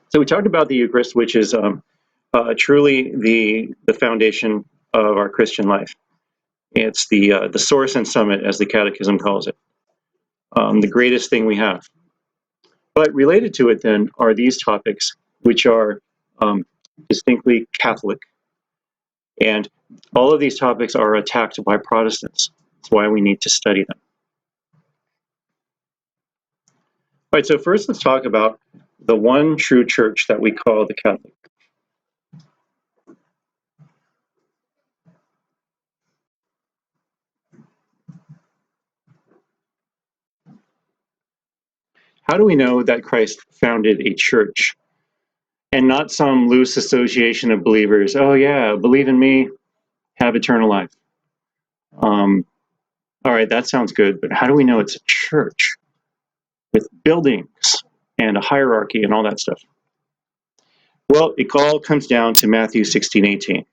So we talked about the Eucharist, which is truly the foundation of our Christian life. It's the source and summit, as the Catechism calls it, the greatest thing we have. But related to it, then, are these topics, which are distinctly Catholic, and all of these topics are attacked by Protestants. That's why we need to study them. All right, so first let's talk about the one true church that we call the Catholic. How do we know that Christ founded a church and not some loose association of believers? Oh yeah, believe in me, have eternal life. All right, that sounds good, but how do we know it's a church with buildings and a hierarchy and all that stuff? Well, it all comes down to Matthew 16:18.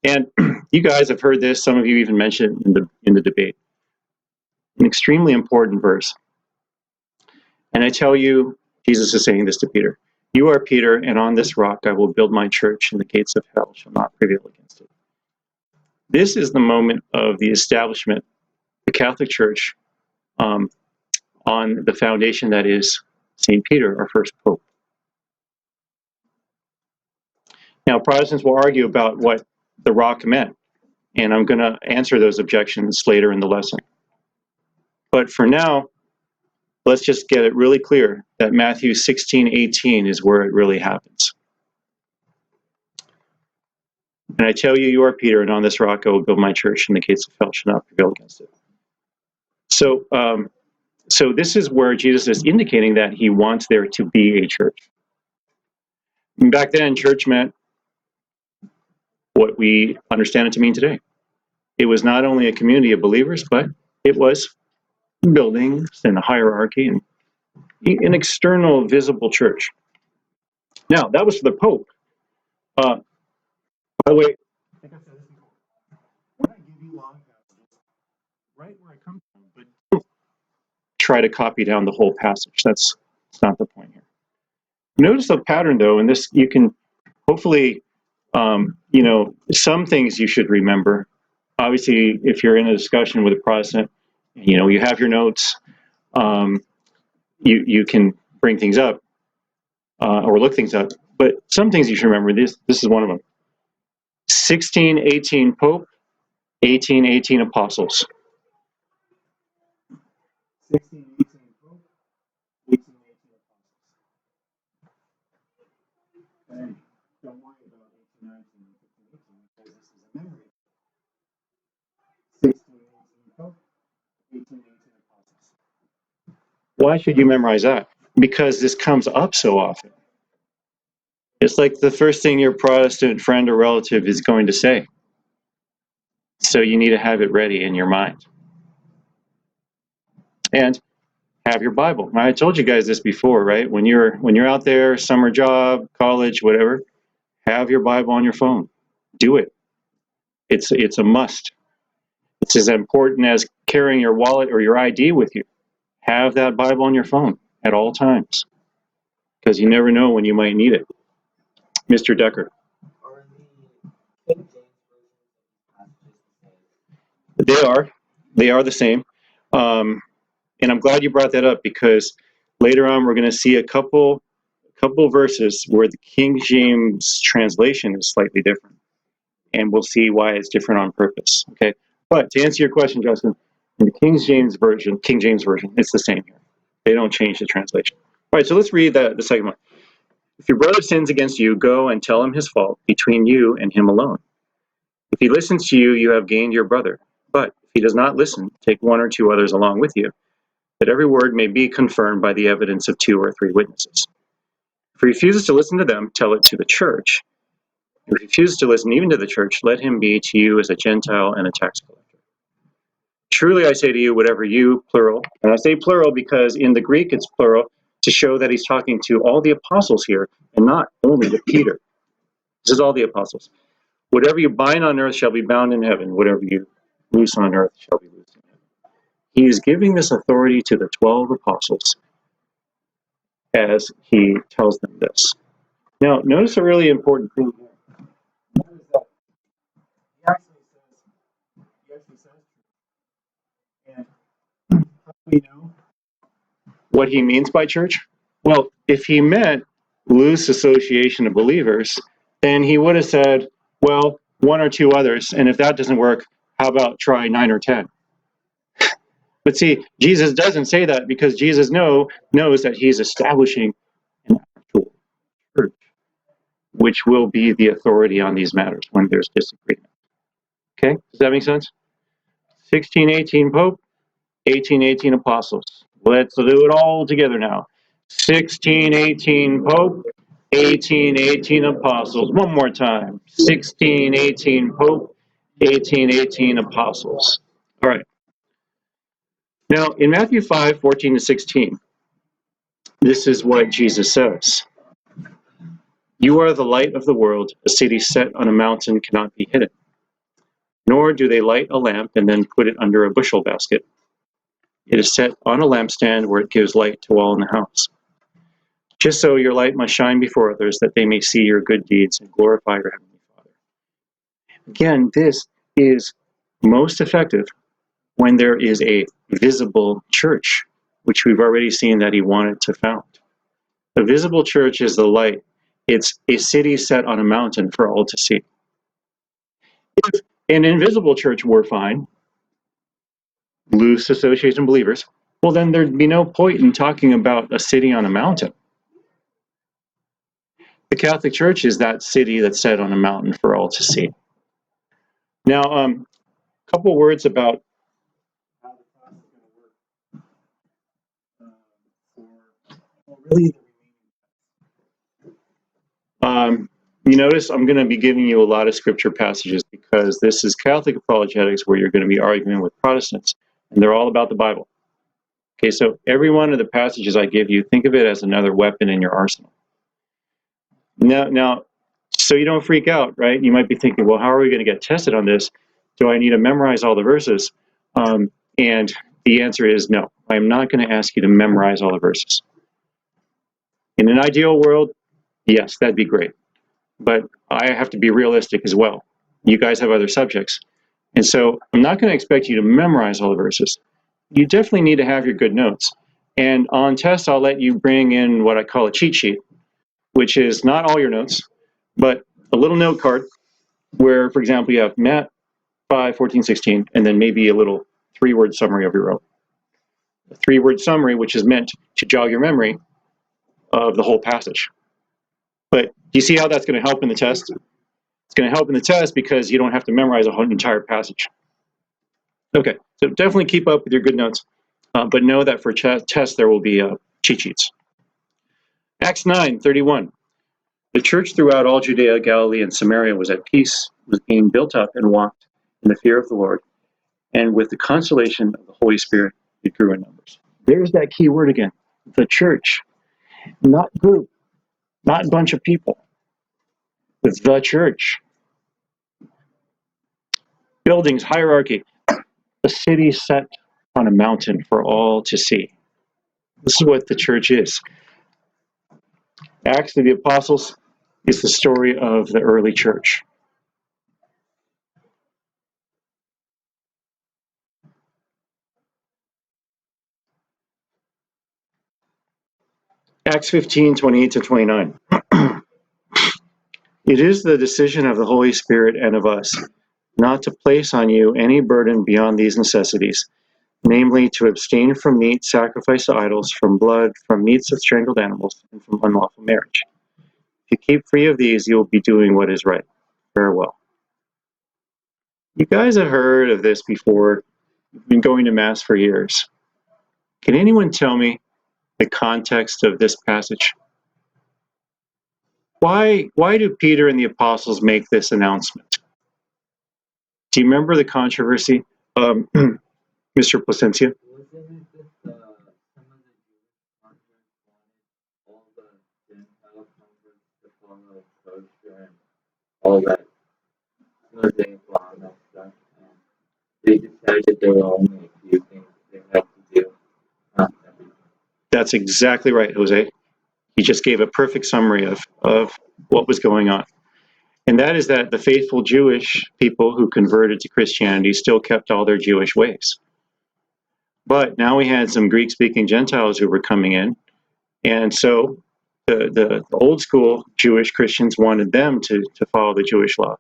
And you guys have heard this, some of you even mentioned it in the debate. An extremely important verse. And I tell you, Jesus is saying this to Peter, you are Peter, and on this rock I will build my church, and the gates of hell shall not prevail against it. This is the moment of the establishment, the Catholic Church, on the foundation that is St. Peter, our first pope. Now, Protestants will argue about what the rock meant, and I'm going to answer those objections later in the lesson. But for now, let's just get it really clear that Matthew 16:18 is where it really happens. And I tell you, you are Peter, and on this rock I will build my church, and the gates of hell shall not prevail against it. So, so this is where Jesus is indicating that he wants there to be a church. And back then, church meant what we understand it to mean today. It was not only a community of believers, but it was buildings and a hierarchy and an external, visible church. Now, that was for the Pope. By the way, I think I've said this before. When I give you long passages, write where I come from, but don't try to copy down the whole passage. That's not the point here. Notice the pattern, though, and this you can hopefully, some things you should remember. Obviously, if you're in a discussion with a Protestant, you have your notes. You can bring things up or look things up. But some things you should remember. This is one of them. 1618 Pope, 1818 Apostles. 1618 Pope, 1818 Apostles. And don't worry about 1819 and 1518 because this is a memory. 1618 Pope, 1818 Apostles. Why should you memorize that? Because this comes up so often. It's like the first thing your Protestant friend or relative is going to say. So you need to have it ready in your mind. And have your Bible. I told you guys this before, right? When you're out there, summer job, college, whatever, have your Bible on your phone. Do it. It's a must. It's as important as carrying your wallet or your ID with you. Have that Bible on your phone at all times, because you never know when you might need it. Mr. Decker. Are the King James versions of these passages They are the same. And I'm glad you brought that up, because later on we're going to see a couple verses where the King James translation is slightly different, and we'll see why it's different on purpose. Okay, but to answer your question, Justin, in the King James version, it's the same here. They don't change the translation. All right, so let's read the second one. If your brother sins against you, go and tell him his fault between you and him alone. If he listens to you, you have gained your brother. But if he does not listen, take one or two others along with you, that every word may be confirmed by the evidence of 2 or 3 witnesses. If he refuses to listen to them, tell it to the church. If he refuses to listen even to the church, let him be to you as a Gentile and a tax collector. Truly I say to you, whatever you, plural, and I say plural because in the Greek it's plural, to show that he's talking to all the apostles here, and not only to Peter. This is all the apostles. Whatever you bind on earth shall be bound in heaven. Whatever you loose on earth shall be loosed in heaven. He is giving this authority to the 12 apostles. as he tells them this. Now, notice a really important thing here. That is that he actually says, and how do we know what he means by church? Well, if he meant loose association of believers, then he would have said, well, one or two others, and if that doesn't work, how about try 9 or 10? But see, Jesus doesn't say that because Jesus knows that he's establishing an actual church, which will be the authority on these matters when there's disagreement. Okay, does that make sense? 1618 Pope, 1818 Apostles. Let's do it all together now. 1618 Pope, 1818 Apostles. One more time. 1618 Pope, 1818 Apostles. All right. Now, in Matthew 5:14 to 16, this is what Jesus says. You are the light of the world. A city set on a mountain cannot be hidden. Nor do they light a lamp and then put it under a bushel basket. It is set on a lampstand where it gives light to all in the house. Just so your light must shine before others, that they may see your good deeds and glorify your heavenly Father. Again, this is most effective when there is a visible church, which we've already seen that he wanted to found. A visible church is the light. It's a city set on a mountain for all to see. If an invisible church were fine, loose association of believers, well, then there'd be no point in talking about a city on a mountain. The Catholic Church is that city that's set on a mountain for all to see. Now, a couple words about how the process is going to work for really you notice I'm going to be giving you a lot of scripture passages because this is Catholic apologetics where you're going to be arguing with Protestants, and they're all about the Bible. Okay, so every one of the passages I give you, think of it as another weapon in your arsenal. Now, so you don't freak out, right? You might be thinking, well, how are we going to get tested on this? Do I need to memorize all the verses? And the answer is no. I'm not going to ask you to memorize all the verses. In an ideal world, yes, that'd be great. But I have to be realistic as well. You guys have other subjects. And so I'm not going to expect you to memorize all the verses. You definitely need to have your good notes. And on tests, I'll let you bring in what I call a cheat sheet, which is not all your notes, but a little note card where, for example, you have Matt 5:14, 16, and then maybe a little 3-word summary of your own. A 3-word summary, which is meant to jog your memory of the whole passage. But do you see how that's going to help in the test? It's going to help in the test because you don't have to memorize a whole entire passage. Okay, so definitely keep up with your good notes, but know that for tests there will be cheat sheets. Acts 9:31. The church throughout all Judea, Galilee, and Samaria was at peace, was being built up, and walked in the fear of the Lord, and with the consolation of the Holy Spirit, it grew in numbers. There's that key word again, the church, not group, not a bunch of people, the church. Buildings, hierarchy, a city set on a mountain for all to see. This is what the church is. Acts of the Apostles is the story of the early church. Acts 15:28 to 29. It is the decision of the Holy Spirit and of us not to place on you any burden beyond these necessities, namely to abstain from meat sacrificed to idols, from blood, from meats of strangled animals, and from unlawful marriage. If you keep free of these, you will be doing what is right. Farewell. You guys have heard of this before. You've been going to Mass for years. Can anyone tell me the context of this passage? Why do Peter and the apostles make this announcement? Do you remember the controversy, Mr. Placencia? Wasn't it that some of the Jewish converts wanted all the Gentile converts to follow kosher and all that Mosaic law and that stuff? And they decided there were only a few things they had to do, not everything. That's exactly right, Jose. He just gave a perfect summary of what was going on. And that is that the faithful Jewish people who converted to Christianity still kept all their Jewish ways. But now we had some Greek-speaking Gentiles who were coming in, and so the old school Jewish Christians wanted them to follow the Jewish law.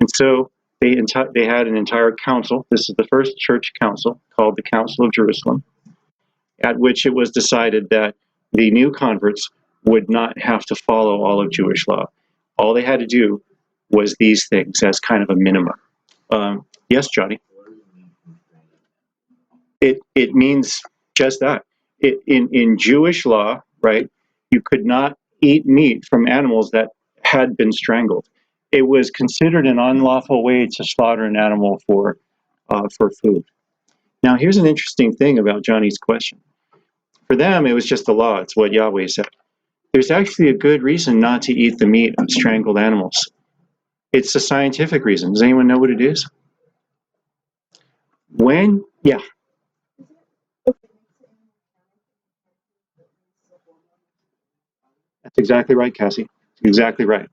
And so they had an entire council. This is the first church council called the Council of Jerusalem, at which it was decided that the new converts would not have to follow all of Jewish law. All they had to do was these things as kind of a minimum. Yes, Johnny? It means just that. In Jewish law, right, you could not eat meat from animals that had been strangled. It was considered an unlawful way to slaughter an animal for food. Now, here's an interesting thing about Johnny's question. For them, it was just the law. It's what Yahweh said. There's actually a good reason not to eat the meat of strangled animals. It's a scientific reason. Does anyone know what it is? Yeah. That's exactly right, Cassie. Exactly right.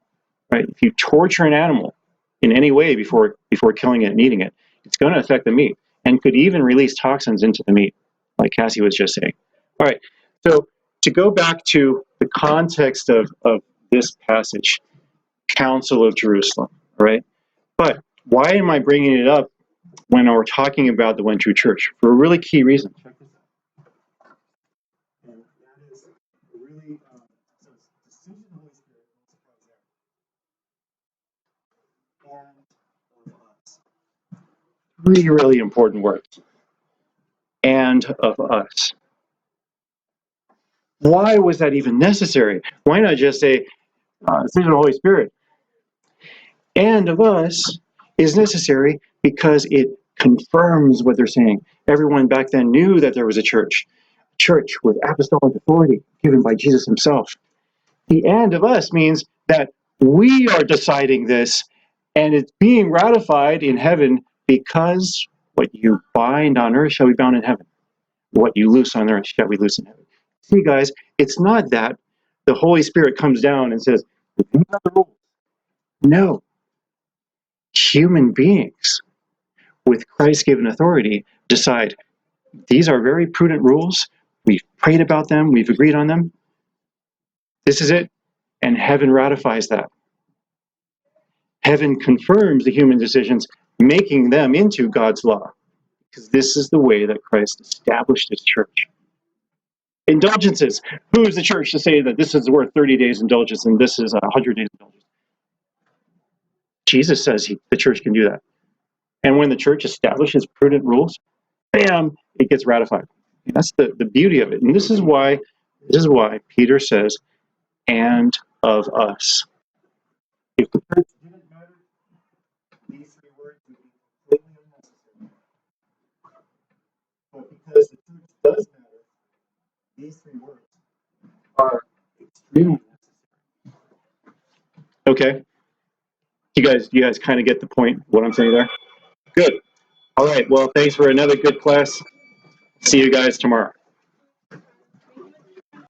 Right? If you torture an animal in any way before killing it and eating it, it's going to affect the meat and could even release toxins into the meat, like Cassie was just saying. All right. So to go back to the context of this passage, Council of Jerusalem, all right? But why am I bringing it up when we're talking about the one true church? For a really key reason. Check this out. And that is really, so it's decision of the Holy Spirit, no surprise there. And of us. Three really important words. And of us. Why was that even necessary? Why not just say, decision of the Holy Spirit? And of us is necessary because it confirms what they're saying. Everyone back then knew that there was a church with apostolic authority given by Jesus himself. The and of us means that we are deciding this, and it's being ratified in heaven because what you bind on earth shall be bound in heaven. What you loose on earth shall be loose in heaven. See, guys, it's not that the Holy Spirit comes down and says, these are the rules. No. Human beings with Christ-given authority decide, these are very prudent rules. We've prayed about them. We've agreed on them. This is it. And heaven ratifies that. Heaven confirms the human decisions, making them into God's law. Because this is the way that Christ established his church. Indulgences. Who is the church to say that this is worth 30 days indulgence and this is 100 days indulgence? Jesus says the church can do that. And when the church establishes prudent rules, bam, it gets ratified. And that's the beauty of it. And this is why Peter says, and of us. If the church didn't matter, these three words would be completely unnecessary. But because the church does matter, these three words are extremely necessary. Okay. You guys kind of get the point, what I'm saying there? Good. All right. Well, thanks for another good class. See you guys tomorrow.